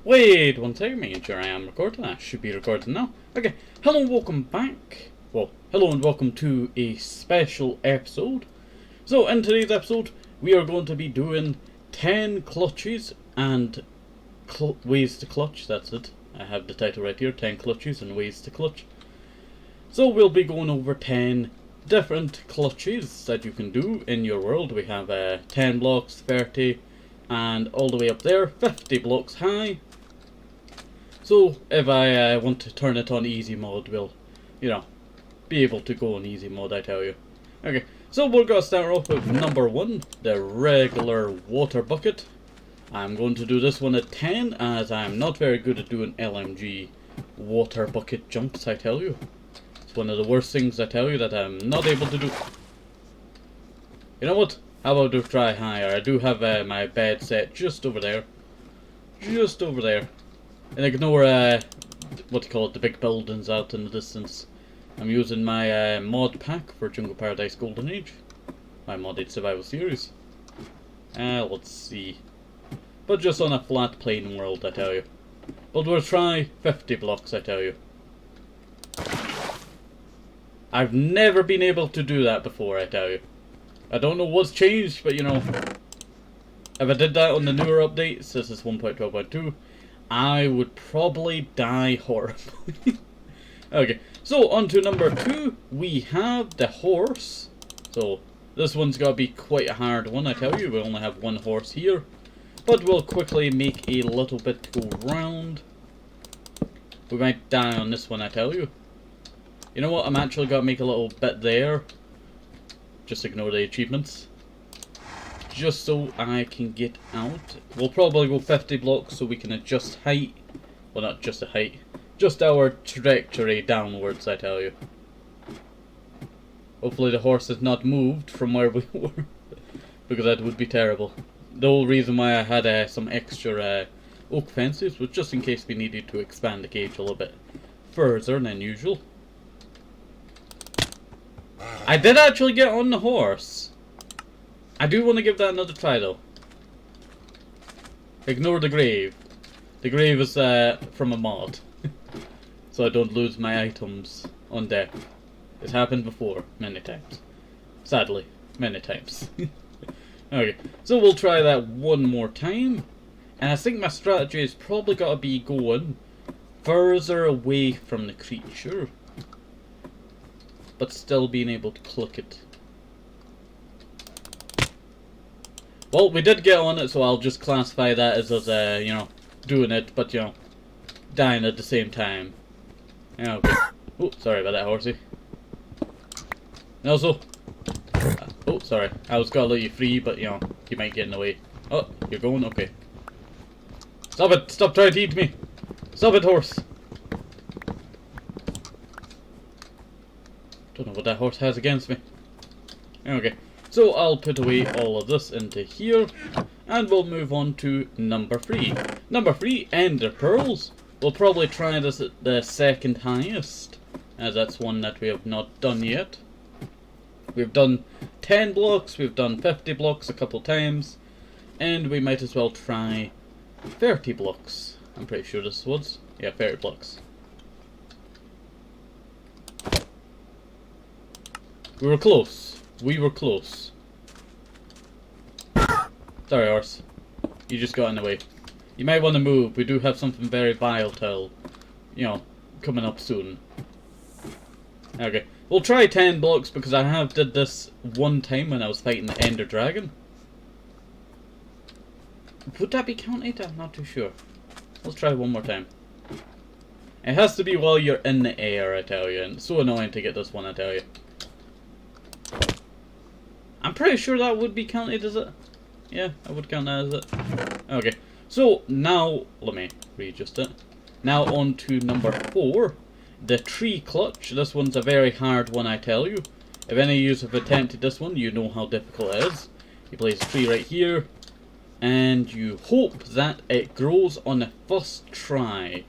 Wait one second, making sure I am recording. I should be recording now. Okay, hello and welcome back. Well, hello and welcome to a special episode. So, in today's episode, we are going to be doing 10 clutches and ways to clutch. That's it. I have the title right here, 10 clutches and ways to clutch. So, we'll be going over 10 different clutches that you can do in your world. We have 10 blocks, 30, and all the way up there, 50 blocks high. So if I want to turn it on easy mode, we'll, be able to go on easy mode, I tell you. Okay, so we're going to start off with number 1, the regular water bucket. I'm going to do this one at 10, as I'm not very good at doing LMG water bucket jumps, I tell you. It's one of the worst things, I tell you, that I'm not able to do. You know what? How about do try higher? I do have my bed set just over there. Just over there. And ignore, what do you call it, the big buildings out in the distance. I'm using my mod pack for Jungle Paradise Golden Age. My modded survival series. Let's see. But just on a flat plain world, I tell you. But we'll try 50 blocks, I tell you. I've never been able to do that before, I tell you. I don't know what's changed, but if I did that on the newer updates, this is 1.12.2, I would probably die horribly. Okay, so on to number 2, we have the horse. So this one's got to be quite a hard one, I tell you. We only have one horse here, but we'll quickly make a little bit to go round. We might die on this one, I tell you. You know what, I'm actually going to make a little bit there. Just ignore the achievements. Just so I can get out. We'll probably go 50 blocks so we can adjust height. Well, not just the height. Just our trajectory downwards, I tell you. Hopefully the horse has not moved from where we were. Because that would be terrible. The whole reason why I had some extra oak fences was just in case we needed to expand the cage a little bit further than usual. I did actually get on the horse. I do want to give that another try though. Ignore the grave. The grave is from a mod. So I don't lose my items on deck. It's happened before, many times. Sadly, many times. Okay, so we'll try that one more time. And I think my strategy has probably got to be going further away from the creature, but still being able to click it. Well, we did get on it, so I'll just classify that as us, doing it, but, dying at the same time. Yeah, okay. Oh, sorry about that, horsey. And also, oh, sorry. I was gonna let you free, but, you might get in the way. Oh, you're going? Okay. Stop it! Stop trying to eat me! Stop it, horse! Don't know what that horse has against me. Okay. So I'll put away all of this into here, and we'll move on to number 3. Number 3, Ender Pearls. We'll probably try this at the second highest, as that's one that we have not done yet. We've done 10 blocks, we've done 50 blocks a couple times, and we might as well try 30 blocks. I'm pretty sure this was. Yeah, 30 blocks. We were close. We were close. Sorry, horse. You just got in the way. You might want to move. We do have something very volatile, coming up soon. Okay. We'll try 10 blocks because I have did this one time when I was fighting the Ender Dragon. Would that be counted? I'm not too sure. Let's try one more time. It has to be while you're in the air, I tell you. And it's so annoying to get this one, I tell you. I'm pretty sure that would be counted, is it? Yeah, I would count that as it. Okay, so now, let me readjust it. Now on to number 4, the tree clutch. This one's a very hard one, I tell you. If any of you have attempted this one, you know how difficult it is. You place a tree right here, and you hope that it grows on the first try.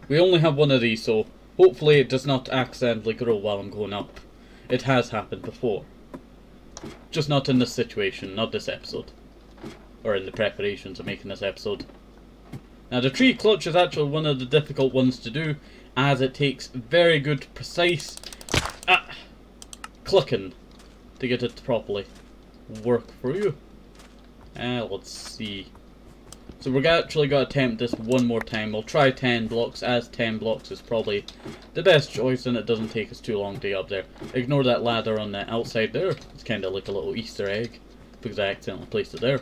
We only have one of these, so hopefully it does not accidentally grow while I'm going up. It has happened before. Just not in this situation, not this episode. Or in the preparations of making this episode. Now the tree clutch is actually one of the difficult ones to do, as it takes very good, precise clicking to get it to properly work for you. Let's see. So we're actually going to attempt this one more time. We'll try 10 blocks, as 10 blocks is probably the best choice and it doesn't take us too long to get up there. Ignore that ladder on the outside there. It's kind of like a little Easter egg, because I accidentally placed it there.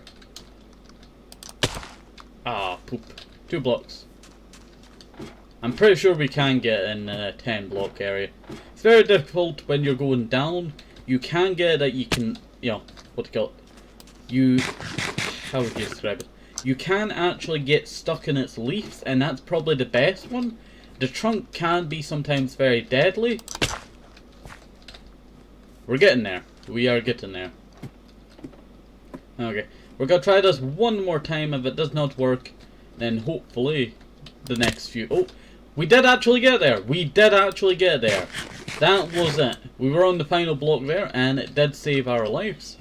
Ah, poop. 2 blocks. I'm pretty sure we can get in the 10 block area. It's very difficult when you're going down. You can get that you can, you know, what do you call it? How would you describe it? You can actually get stuck in its leaves, and that's probably the best one. The trunk can be sometimes very deadly. We're getting there. We are getting there. Okay, we're going to try this one more time. If it does not work, then hopefully the next few... Oh, we did actually get there. We did actually get there. That was it. We were on the final block there, and it did save our lives.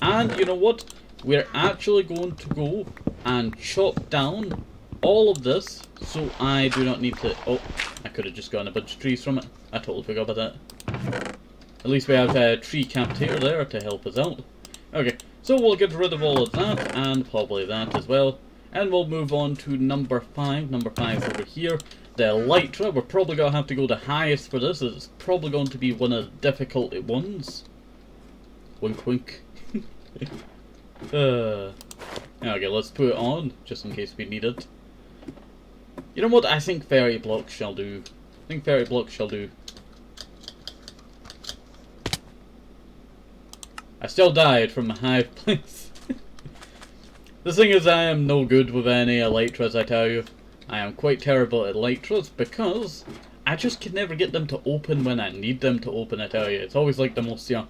And you know what? We're actually going to go and chop down all of this, so I do not need to... Oh, I could have just gotten a bunch of trees from it. I totally forgot about that. At least we have a tree captator there to help us out. Okay, so we'll get rid of all of that, and probably that as well. And we'll move on to number 5. Number 5 over here. The Elytra. We're probably going to have to go the highest for this. It's probably going to be one of the difficult ones. Wink wink. Okay, let's put it on, just in case we need it. You know what? I think fairy blocks shall do. I think fairy blocks shall do. I still died from a high place. The thing is, I am no good with any Elytras, I tell you. I am quite terrible at Elytras because I just can never get them to open when I need them to open, I tell you. It's always like the most, you know,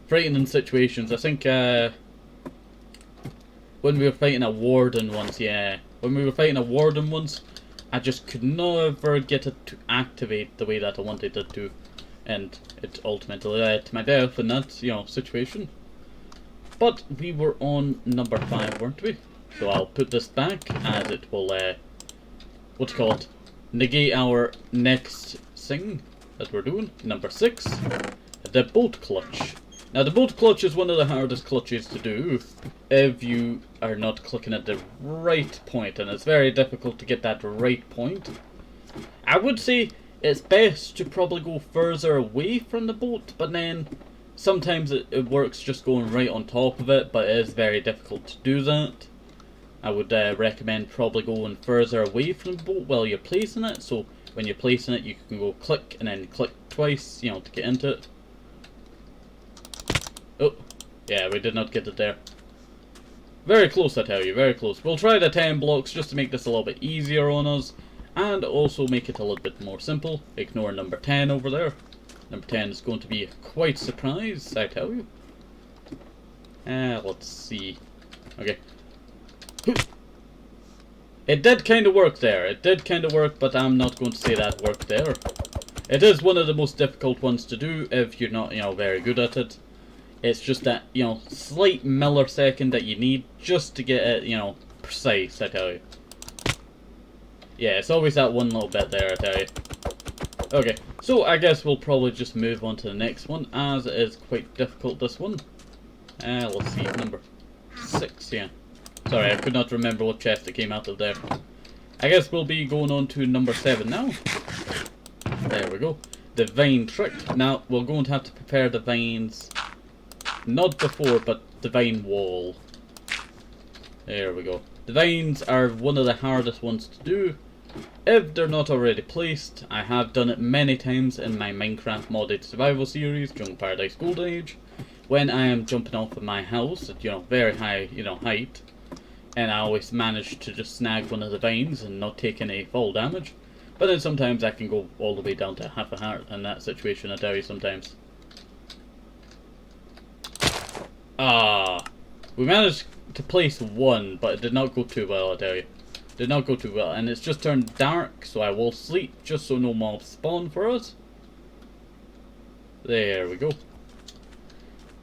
frightening situations. I think, when we were fighting a warden once, yeah. When we were fighting a warden once, I just could never get it to activate the way that I wanted it to. And it ultimately led to my death in that, you know, situation. But we were on number 5, weren't we? So I'll put this back, as it will, what do you call it? Negate our next thing that we're doing. Number 6, the bolt clutch. Now the bolt clutch is one of the hardest clutches to do if you are not clicking at the right point, and it's very difficult to get that right point. I would say it's best to probably go further away from the bolt, but then sometimes it works just going right on top of it, but it is very difficult to do that. I would recommend probably going further away from the bolt while you're placing it, so when you're placing it you can go click and then click twice, you know, to get into it. Oh, yeah, we did not get it there. Very close, I tell you, very close. We'll try the 10 blocks just to make this a little bit easier on us, and also make it a little bit more simple. Ignore number 10 over there. Number 10 is going to be quite a surprise, I tell you. Let's see. Okay. It did kind of work there. It did kind of work, but I'm not going to say that worked there. It is one of the most difficult ones to do if you're not, you know, very good at it. It's just that, you know, slight millisecond that you need just to get it, you know, precise, I tell you. Yeah, it's always that one little bit there, I tell you. Okay, so I guess we'll probably just move on to the next one, as it is quite difficult, this one. Let's see, number 6, yeah. Sorry, I could not remember what chest it came out of there. I guess we'll be going on to number 7 now. There we go. The vine trick. Now, we're going to have to prepare the vines, not before, but the vine wall. There we go. The vines are one of the hardest ones to do if they're not already placed. I have done it many times in my Minecraft modded survival series during Paradise Gold Age, when I am jumping off of my house at, you know, very high, you know, height, and I always manage to just snag one of the vines and not take any fall damage. But then sometimes I can go all the way down to half a heart in that situation, I tell you, sometimes. We managed to place one, but it did not go too well, I tell you. Did not go too well, and it's just turned dark, so I will sleep just so no mobs spawn for us. There we go.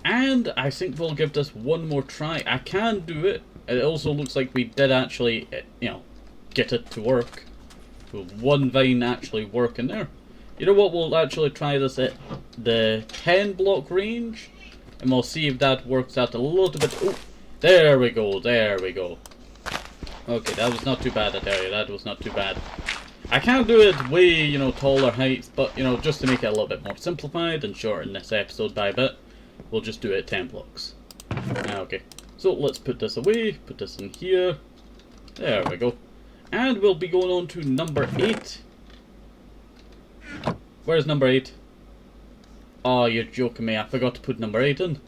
And I think we'll give this one more try. I can do it. It also looks like we did actually, you know, get it to work. Will one vine actually work in there? You know what, we'll actually try this at the 10 block range, and we'll see if that works out a little bit. Oh, there we go, there we go. Okay, that was not too bad, I tell you, that was not too bad. I can't do it way, you know, taller heights, but, you know, just to make it a little bit more simplified and shorten this episode by a bit, we'll just do it at 10 blocks. Okay, so let's put this away, put this in here. There we go. And we'll be going on to number 8. Where's number 8? Oh, you're joking me, I forgot to put number 8 in.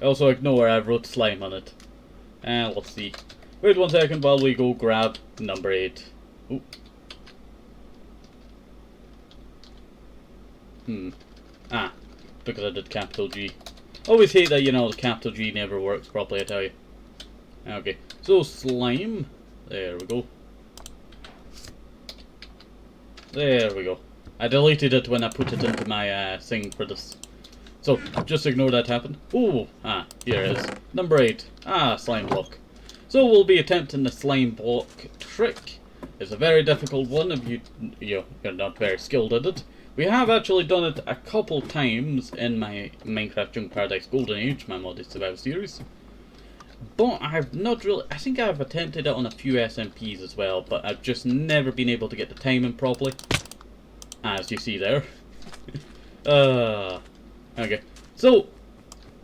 Also ignore I wrote slime on it. And let's see. Wait 1 second while we go grab number 8. Ooh. Because I did capital G. Always hate that, you know, the capital G never works properly, I tell you. Okay, so slime. There we go. There we go. I deleted it when I put it into my thing for this. So, just ignore that happened. Ooh, here it is. Number 8. Slime block. So we'll be attempting the slime block trick. It's a very difficult one if you're not very skilled at it. We have actually done it a couple times in my Minecraft Junk Paradise Golden Age, my modded survival series. But I've not really, I think I've attempted it on a few SMPs as well, but I've just never been able to get the timing properly. As you see there. Okay, so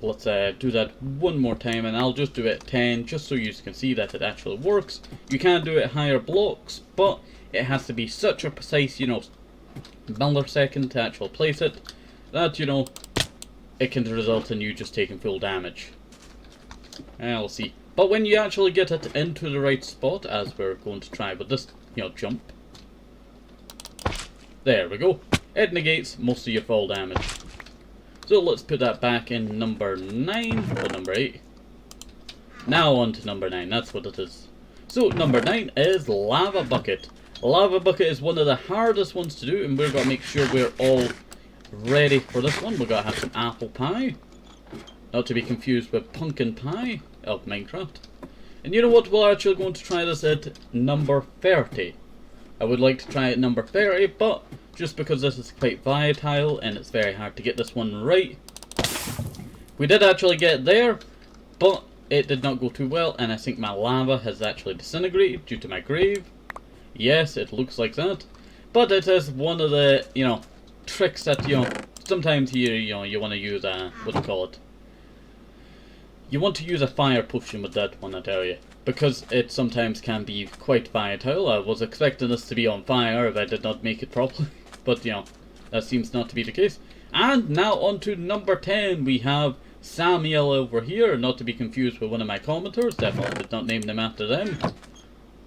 let's do that one more time, and I'll just do it at 10 just so you can see that it actually works. You can do it at higher blocks, but it has to be such a precise, you know, millisecond to actually place it that, you know, it can result in you just taking full damage. I'll see. But when you actually get it into the right spot, as we're going to try with this, you know, jump. There we go. It negates most of your fall damage. So let's put that back in number 9, or number 8. Now on to number 9, that's what it is. So number 9 is Lava Bucket. Lava Bucket is one of the hardest ones to do, and we're going to make sure we're all ready for this one. We've got to have some apple pie. Not to be confused with pumpkin pie of Minecraft. And you know what, we're actually going to try this at number 30. I would like to try at number 30, but just because this is quite volatile and it's very hard to get this one right. We did actually get there, but it did not go too well, and I think my lava has actually disintegrated due to my grave. Yes, it looks like that. But it is one of the, you know, tricks that, you know, sometimes here, you know, you want to use a, what do you call it? You want to use a fire potion with that one, I tell you. Because it sometimes can be quite volatile. I was expecting this to be on fire if I did not make it properly. But, you know, that seems not to be the case. And now on to number 10. We have Samuel over here. Not to be confused with one of my commenters. Definitely did not name them after them.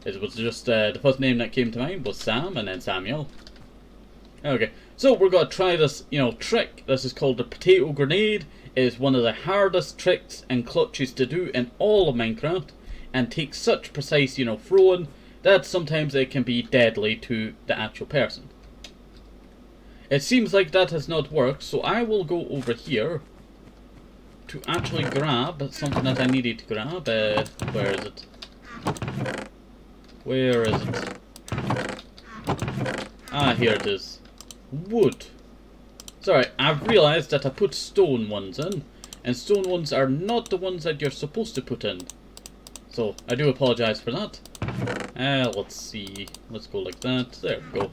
It was just, the first name that came to mind was Sam and then Samuel. Okay, so we're going to try this, you know, trick. This is called the potato grenade. It is one of the hardest tricks and clutches to do in all of Minecraft. And takes such precise, you know, throwing that sometimes it can be deadly to the actual person. It seems like that has not worked, so I will go over here to actually grab something that I needed to grab. Where is it? Where is it? Here it is. Wood. Sorry, I've realized that I put stone ones in, and stone ones are not the ones that you're supposed to put in. So, I do apologize for that. Let's see. Let's go like that. There we go.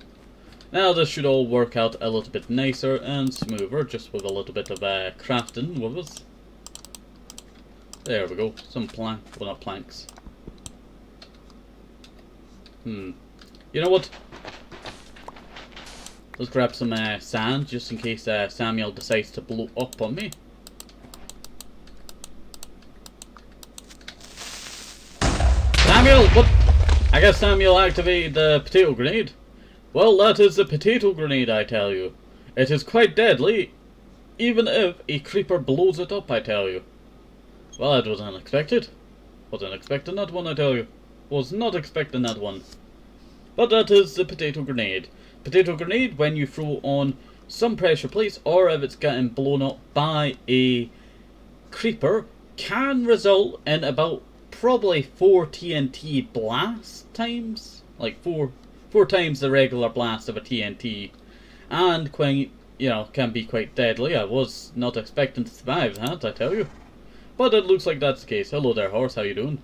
Now this should all work out a little bit nicer and smoother, just with a little bit of crafting with us. There we go. Some plank, well, not planks. You know what? Let's grab some sand, just in case Samuel decides to blow up on me. Samuel, what? I guess Samuel activated the potato grenade. Well, that is the potato grenade, I tell you. It is quite deadly, even if a creeper blows it up, I tell you. Well, that was unexpected. Wasn't expecting that one, I tell you. Was not expecting that one. But that is the potato grenade. Potato grenade, when you throw on some pressure plates, or if it's getting blown up by a creeper, can result in about probably 4 TNT blast times, like four times the regular blast of a TNT, and quite, can be quite deadly. I was not expecting to survive that, I tell you. But it looks like that's the case. Hello there, horse, how you doing?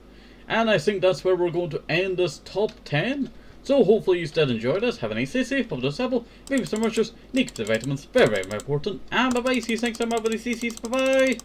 And I think that's where we're going to end this top 10. So hopefully you still enjoyed it. Have a nice day, safe, pop this apple, maybe some rushes, need the vitamins, very, very important. And bye bye, see you next time, everybody, see you, bye bye.